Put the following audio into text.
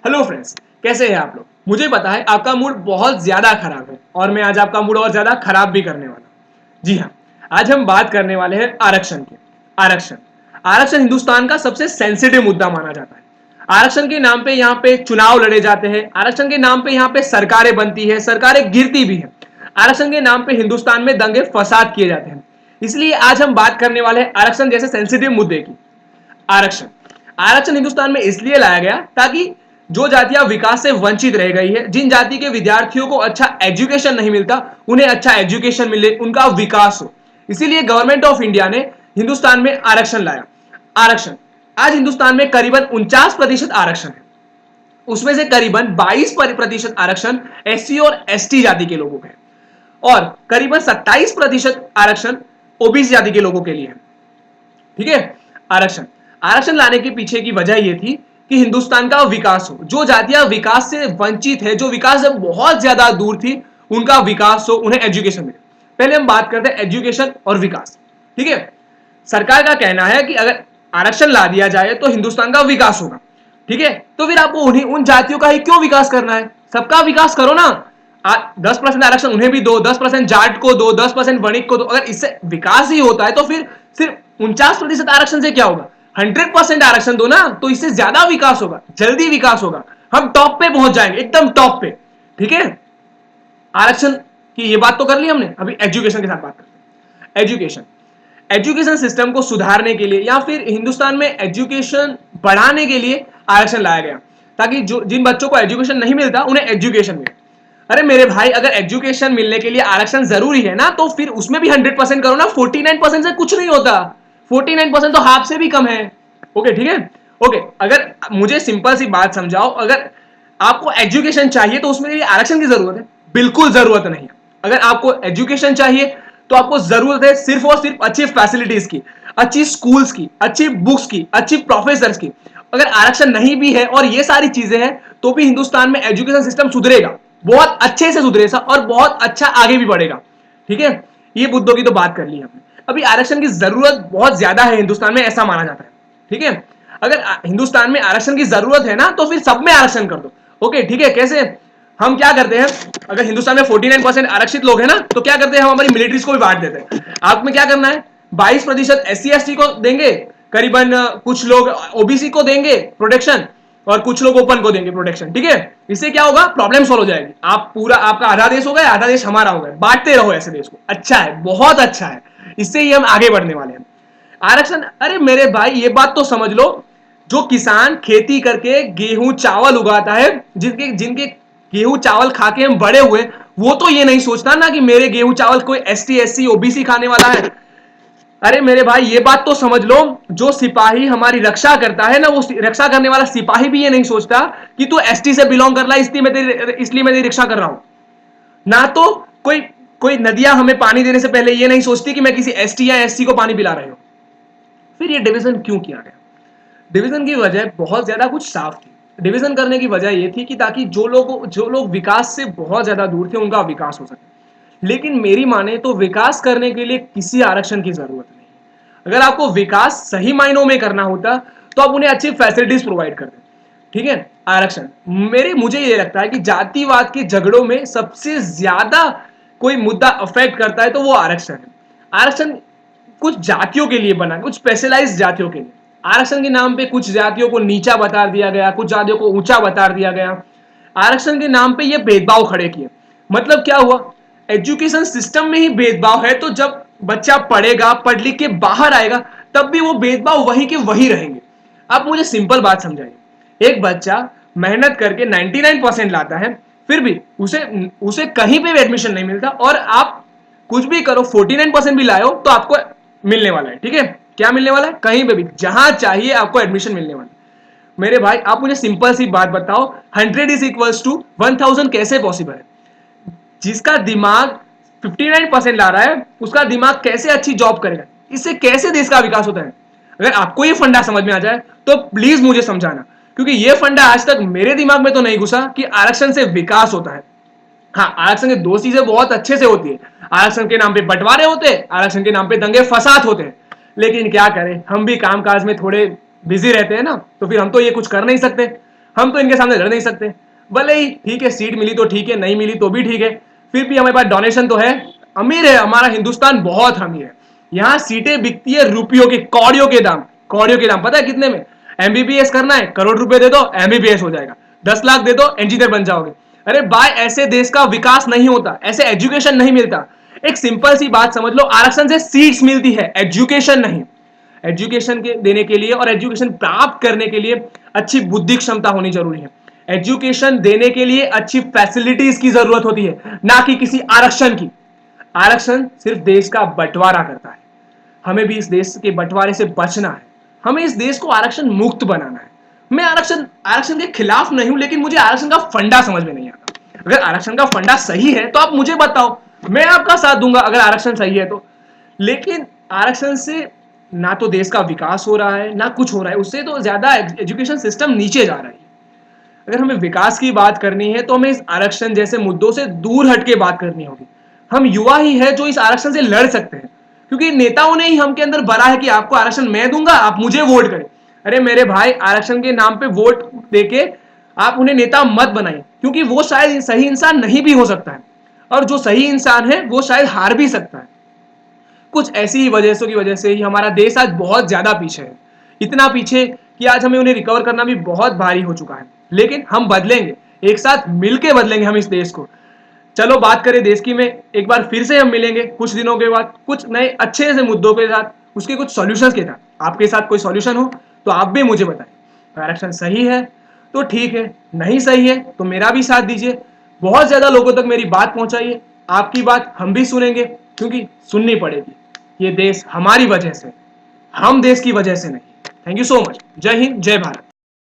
Hello friends, कैसे हैं आप लोग। मुझे पता है आपका मूड बहुत ज्यादा खराब है और मैं आज आपका मूड और ज्यादा खराब भी करने वाला हूं। जी हाँ, आज हम बात करने वाले हैं आरक्षण की। आरक्षण आरक्षण हिंदुस्तान का सबसे सेंसिटिव मुद्दा माना जाता है। आरक्षण के नाम पे यहाँ पे चुनाव लड़े जाते हैं। आरक्षण के नाम पे यहाँ पे सरकारें बनती है, सरकारें गिरती भी है। आरक्षण के नाम पे हिंदुस्तान में दंगे फसाद किए जाते हैं। इसलिए आज हम बात करने वाले हैं आरक्षण जैसे सेंसिटिव मुद्दे की। आरक्षण आरक्षण हिंदुस्तान में इसलिए लाया गया ताकि जो जातियां विकास से वंचित रह गई है, जिन जाति के विद्यार्थियों को अच्छा एजुकेशन नहीं मिलता, उन्हें अच्छा एजुकेशन मिले, उनका विकास हो। इसीलिए गवर्नमेंट ऑफ इंडिया ने हिंदुस्तान में आरक्षण लाया। आरक्षण आज हिंदुस्तान में करीबन 49% आरक्षण है। उसमें से करीबन 22% आरक्षण एससी और एसटी जाति के लोगों के है और करीबन 27% आरक्षण ओबीसी जाति के लोगों के लिए है। ठीक है। आरक्षण आरक्षण लाने के पीछे की वजह यह थी कि हिंदुस्तान का विकास हो। जो जातियां विकास से वंचित है, जो विकास से बहुत ज्यादा दूर थी, उनका विकास हो, उन्हें एजुकेशन मिले। पहले हम बात करते हैं एजुकेशन और विकास। ठीक है। सरकार का कहना है कि अगर आरक्षण ला दिया जाए तो हिंदुस्तान का विकास होगा। ठीक है। तो फिर आपको उन्हीं उन जातियों का ही क्यों विकास करना है? सबका विकास करो ना। 10% आरक्षण उन्हें भी दो, 10% जाट को दो, 10% वणिक को दो। अगर इससे विकास ही होता है तो फिर सिर्फ 49% आरक्षण से क्या होगा? 100% आरक्षण दो ना, तो इससे ज्यादा विकास होगा, जल्दी विकास होगा, हम टॉप पे पहुंच जाएंगे, एकदम टॉप पे। ठीक है। आरक्षण की ये बात तो कर ली हमने। अभी एजुकेशन के साथ बात करते हैं। एजुकेशन सिस्टम को सुधारने के लिए या फिर हिंदुस्तान में एजुकेशन बढ़ाने के लिए आरक्षण लाया गया ताकि जो जिन बच्चों को एजुकेशन नहीं मिलता उन्हें एजुकेशन मिले। अरे मेरे भाई, अगर एजुकेशन मिलने के लिए आरक्षण जरूरी है ना, तो फिर उसमें भी 100% करो ना। 49% से कुछ नहीं होता। 49% तो हाफ से भी कम है। ओके, ठीक है। ओके, अगर मुझे सिंपल सी बात समझाओ, अगर आपको एजुकेशन चाहिए तो उसमें आरक्षण की जरूरत है? बिल्कुल जरूरत नहीं है। अगर आपको एजुकेशन चाहिए तो आपको जरूरत है सिर्फ और सिर्फ अच्छी फैसिलिटीज की, अच्छी स्कूल्स की, अच्छी बुक्स की, अच्छी प्रोफेसर्स की। अगर आरक्षण नहीं भी है और ये सारी चीजें हैं तो भी हिंदुस्तान में एजुकेशन सिस्टम सुधरेगा, बहुत अच्छे से सुधरेगा और बहुत अच्छा आगे भी बढ़ेगा। ठीक है। ये मुद्दों की तो बात कर ली हमने। अभी आरक्षण की जरूरत बहुत ज्यादा है हिंदुस्तान में, ऐसा माना जाता है। ठीक है। अगर हिंदुस्तान में आरक्षण की जरूरत है ना, तो फिर सब में आरक्षण कर दो। ओके, ठीक है। कैसे? हम क्या करते हैं, अगर हिंदुस्तान में 49% आरक्षित लोग हैं ना, तो क्या करते हैं, हम हमारी मिलिट्रीज को भी बांट देते हैं। आप में क्या करना है, 22% एससी एसटी को देंगे, करीबन कुछ लोग ओबीसी को देंगे प्रोटेक्शन और कुछ लोग ओपन को देंगे प्रोटेक्शन। ठीक है। इससे क्या होगा, प्रॉब्लम सॉल्व हो जाएगी। आप पूरा, आपका आधा देश हो गया, आधा देश हमारा हो गया। बांटते रहो ऐसे देश को। अच्छा है, बहुत अच्छा है। इससे ही हम आगे बढ़ने वाले हैं। आरक्षण, अरे मेरे भाई ये बात तो समझ लो, जो किसान खेती करके गेहूं चावल उगाता है, जिनके जिनके गेहूं चावल खा के हम बड़े हुए, वो तो ये नहीं सोचता ना कि मेरे गेहूं चावल कोई एसटी एससी ओबीसी खाने वाला है। अरे मेरे भाई ये बात तो समझ लो, जो सिपाही हमारी रक्षा करता है ना, वो रक्षा करने वाला सिपाही भी ये नहीं सोचता कि तू एसटी से बिलोंग कर रहा है, इसलिए मैं तेरी रक्षा कर रहा हूं ना। तो कोई कोई नदियां हमें पानी देने से पहले ये नहीं सोचती कि मैं किसी एसटी या एससी को पानी पिला रही हूं। फिर ये डिवीजन क्यों किया गया? डिवीजन की वजह बहुत ज्यादा कुछ साफ थी। डिवीजन करने की वजह यह थी कि ताकि जो लोग विकास से बहुत ज्यादा दूर थे, उनका विकास हो सके। लेकिन मेरी माने तो विकास करने के लिए किसी आरक्षण की जरूरत नहीं। अगर आपको विकास सही मायनों में करना होता तो आप उन्हें अच्छी फैसिलिटीज प्रोवाइड करते। ठीक है। आरक्षण, मुझे ये लगता है कि जातिवाद के झगड़ों में सबसे ज्यादा कोई मुद्दा अफेक्ट करता है तो वो आरक्षण है। आरक्षण कुछ जातियों के लिए बना, कुछ स्पेशलाइज्ड जातियों के लिए। आरक्षण के नाम पे कुछ जातियों को नीचा बता दिया गया, कुछ जातियों को ऊंचा बता दिया गया। आरक्षण के नाम पे ये भेदभाव खड़े किए। मतलब क्या हुआ, एजुकेशन सिस्टम में ही भेदभाव है, तो जब बच्चा पढ़ेगा, पढ़ लिख के बाहर आएगा, तब भी वो भेदभाव वही के वही रहेंगे। आप मुझे सिंपल बात समझाइए, एक बच्चा मेहनत करके 99% लाता है, फिर भी उसे कहीं पे भी एडमिशन नहीं मिलता, और आप कुछ भी करो 49% भी लाओ तो आपको मिलने वाला है। ठीक है। क्या मिलने वाला है? कहीं पे भी, जहां चाहिए आपको एडमिशन मिलने वाला है। मेरे भाई आप मुझे सिंपल सी बात बताओ, 100 इज इक्वल्स टू 1000 कैसे पॉसिबल है? जिसका दिमाग 59% ला रहा है, उसका दिमाग कैसे अच्छी जॉब करेगा? इससे कैसे देश का विकास होता है? अगर आपको ये फंडा समझ में आ जाए तो प्लीज मुझे समझाना, क्योंकि ये फंडा आज तक मेरे दिमाग में तो नहीं घुसा कि आरक्षण से विकास होता है। हाँ, आरक्षण की दो चीजें बहुत अच्छे से होती है। आरक्षण के नाम पे बंटवारे होते हैं, आरक्षण के नाम पे दंगे फसाद होते हैं। लेकिन क्या करें, हम भी कामकाज में थोड़े बिजी रहते हैं ना, तो फिर हम तो ये कुछ कर नहीं सकते। हम तो इनके सामने लड़ नहीं सकते। भले ही ठीक है, सीट मिली तो ठीक है, नहीं मिली तो भी ठीक है, फिर भी हमारे पास डोनेशन तो है। अमीर है हमारा हिंदुस्तान, बहुत अमीर है। यहाँ सीटें बिकती है रुपयों के, कौड़ियों के दाम, कौड़ियों के दाम। पता है कितने में? एमबीबीएस करना है, करोड़ रुपए दे दो एमबीबीएस हो जाएगा। 10 लाख दे दो इंजीनियर बन जाओगे। अरे भाई, ऐसे देश का विकास नहीं होता, ऐसे एजुकेशन नहीं मिलता। एक सिंपल सी बात समझ लो, आरक्षण से सीट्स मिलती है, एजुकेशन नहीं। एजुकेशन के देने के लिए और एजुकेशन प्राप्त करने के लिए अच्छी बुद्धि क्षमता होनी जरूरी है। एजुकेशन देने के लिए अच्छी फैसिलिटीज की जरूरत होती है, ना कि किसी आरक्षण की। आरक्षण सिर्फ देश का बंटवारा करता है। हमें भी इस देश के बंटवारे से बचना है। हमें इस देश को आरक्षण मुक्त बनाना है। मैं आरक्षण आरक्षण के खिलाफ नहीं हूं, लेकिन मुझे आरक्षण का फंडा समझ में नहीं आता। अगर आरक्षण का फंडा सही है तो आप मुझे बताओ, मैं आपका साथ दूंगा अगर आरक्षण सही है तो। लेकिन आरक्षण से ना तो देश का विकास हो रहा है, ना कुछ हो रहा है, उससे तो ज्यादा एजुकेशन सिस्टम नीचे जा रहा है। अगर हमें विकास की बात करनी है तो हमें इस आरक्षण जैसे मुद्दों से दूर हटके बात करनी होगी। हम युवा ही है जो इस आरक्षण से लड़ सकते हैं, क्योंकि नेताओं ने ही हम के अंदर भरा है कि आपको आरक्षण मैं दूंगा, आप मुझे वोट करें। अरे मेरे भाई, आरक्षण के नाम पे वोट देके आप उन्हें नेता मत बनाइए, क्योंकि वो शायद सही इंसान नहीं भी हो सकता है, और जो सही इंसान है वो शायद हार भी सकता है। कुछ ऐसी ही वजहों की वजह से ही हमारा देश आज बहुत ज्यादा पीछे है, इतना पीछे कि आज हमें उन्हें रिकवर करना भी बहुत भारी हो चुका है। लेकिन हम बदलेंगे, एक साथ मिलके बदलेंगे हम इस देश को। चलो बात करें देश की में, एक बार फिर से हम मिलेंगे कुछ दिनों के बाद कुछ नए अच्छे से मुद्दों के साथ, उसके कुछ सॉल्यूशंस के साथ। आपके साथ कोई सॉल्यूशन हो तो आप भी मुझे बताएं। आरक्षण सही है तो ठीक है, नहीं सही है तो मेरा भी साथ दीजिए। बहुत ज्यादा लोगों तक मेरी बात पहुंचाइए, आपकी बात हम भी सुनेंगे, क्योंकि सुननी पड़ेगी। ये देश हमारी वजह से, हम देश की वजह से नहीं। Thank you so much. जय हिंद, जय भारत।